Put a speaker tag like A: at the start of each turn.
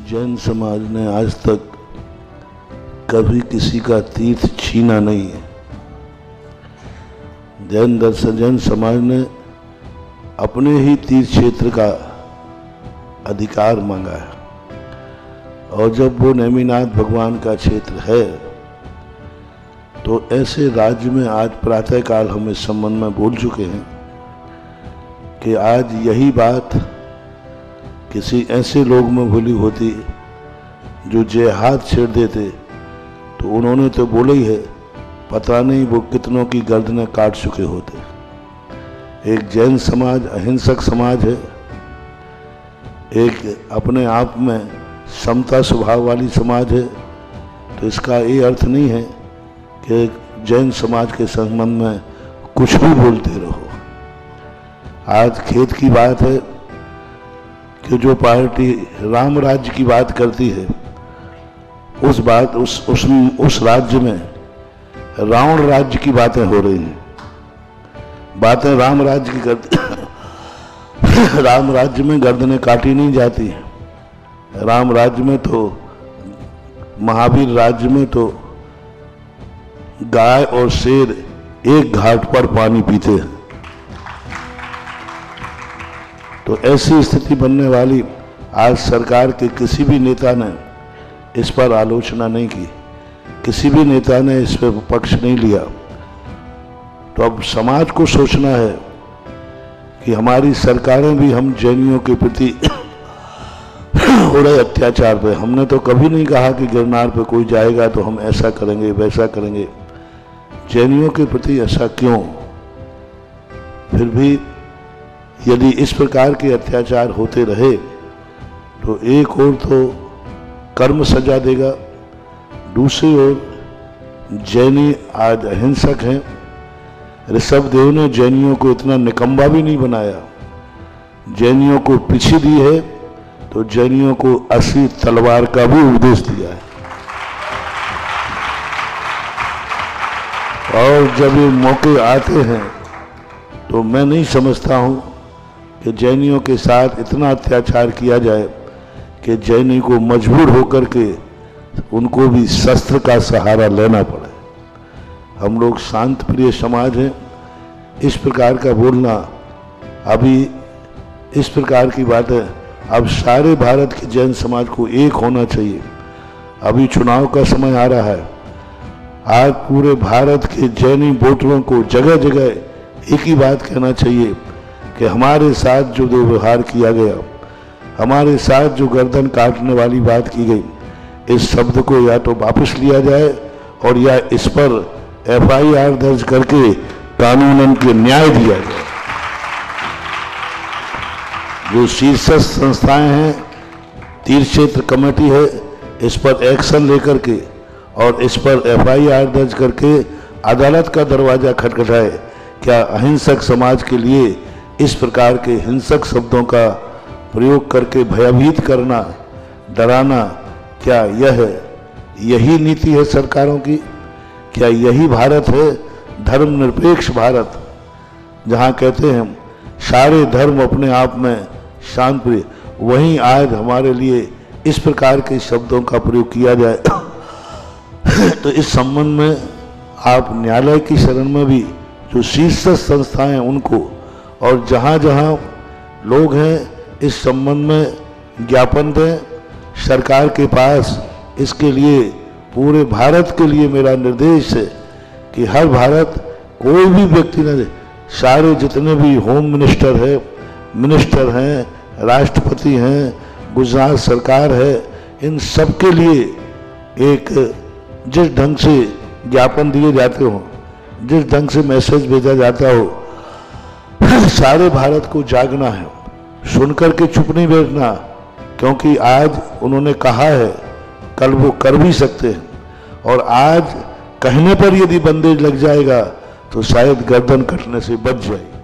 A: जैन समाज ने आज तक कभी किसी का तीर्थ छीना नहीं है। जैन समाज ने अपने ही तीर्थ क्षेत्र का अधिकार मांगा है, और जब वो नेमिनाथ भगवान का क्षेत्र है तो ऐसे राज्य में आज प्रातःकाल हम इस संबंध में बोल चुके हैं कि आज यही बात किसी ऐसे लोग में भूली होती जो जेहाद छेड़ देते तो उन्होंने तो बोला ही है, पता नहीं वो कितनों की गर्दनें काट चुके होते। एक जैन समाज अहिंसक समाज है, एक अपने आप में समता स्वभाव वाली समाज है। तो इसका ये अर्थ नहीं है कि जैन समाज के संबंध में कुछ भी बोलते रहो। आज खेत की बात है कि जो पार्टी राम राज्य की बात करती है उस राज्य में रावण राज्य की बातें हो रही हैं। बातें राम राज्य की करती राम राज्य में गर्दनें काटी नहीं जाती। राम राज्य में तो महावीर राज्य में तो गाय और शेर एक घाट पर पानी पीते हैं। तो ऐसी स्थिति बनने वाली आज सरकार के किसी भी नेता ने इस पर आलोचना नहीं की, किसी भी नेता ने इस पर पक्ष नहीं लिया। तो अब समाज को सोचना है कि हमारी सरकारें भी हम जैनियों के प्रति हो रहे अत्याचार पे, हमने तो कभी नहीं कहा कि गिरनार पे कोई जाएगा तो हम ऐसा करेंगे वैसा करेंगे। जैनियों के प्रति ऐसा क्यों? फिर भी यदि इस प्रकार के अत्याचार होते रहे तो एक ओर तो कर्म सजा देगा, दूसरी ओर जैनी आज अहिंसक हैं। ऋषभदेव ने जैनियों को इतना निकम्मा भी नहीं बनाया। जैनियों को पीछे दी है तो जैनियों को असली तलवार का भी उपदेश दिया है। और जब ये मौके आते हैं तो मैं नहीं समझता हूं कि जैनियों के साथ इतना अत्याचार किया जाए कि जैनी को मजबूर होकर के उनको भी शस्त्र का सहारा लेना पड़े। हम लोग शांत प्रिय समाज हैं। इस प्रकार का बोलना, अभी इस प्रकार की बात है, अब सारे भारत के जैन समाज को एक होना चाहिए। अभी चुनाव का समय आ रहा है। आज पूरे भारत के जैनी वोटरों को जगह जगह एक ही बात कहना चाहिए कि हमारे साथ जो दुर्व्यवहार किया गया, हमारे साथ जो गर्दन काटने वाली बात की गई, इस शब्द को या तो वापस लिया जाए और या इस पर FIR दर्ज करके कानूनन के न्याय दिया जाए। जो शीर्षस्थ संस्थाएं हैं, तीर्थ क्षेत्र कमेटी है, इस पर एक्शन लेकर के और इस पर FIR दर्ज करके अदालत का दरवाजा खटखटाए। क्या अहिंसक समाज के लिए इस प्रकार के हिंसक शब्दों का प्रयोग करके भयभीत करना, डराना, क्या यही नीति है सरकारों की? क्या यही भारत है, धर्मनिरपेक्ष भारत, जहाँ कहते हैं सारे धर्म अपने आप में शांति? वहीं आज हमारे लिए इस प्रकार के शब्दों का प्रयोग किया जाए तो इस संबंध में आप न्यायालय की शरण में भी जो शीर्ष संस्थाएं हैं उनको, और जहाँ जहाँ लोग हैं इस संबंध में ज्ञापन दें सरकार के पास। इसके लिए पूरे भारत के लिए मेरा निर्देश है कि हर भारत कोई भी व्यक्ति न दे, सारे जितने भी होम मिनिस्टर हैं, राष्ट्रपति हैं, गुजरात सरकार है, इन सब के लिए एक जिस ढंग से ज्ञापन दिए जाते हो, जिस ढंग से मैसेज भेजा जाता हो, सारे भारत को जागना है, सुनकर के चुप नहीं बैठना। क्योंकि आज उन्होंने कहा है, कल वो कर भी सकते हैं, और आज कहने पर यदि बंदेज लग जाएगा तो शायद गर्दन कटने से बच जाएगी।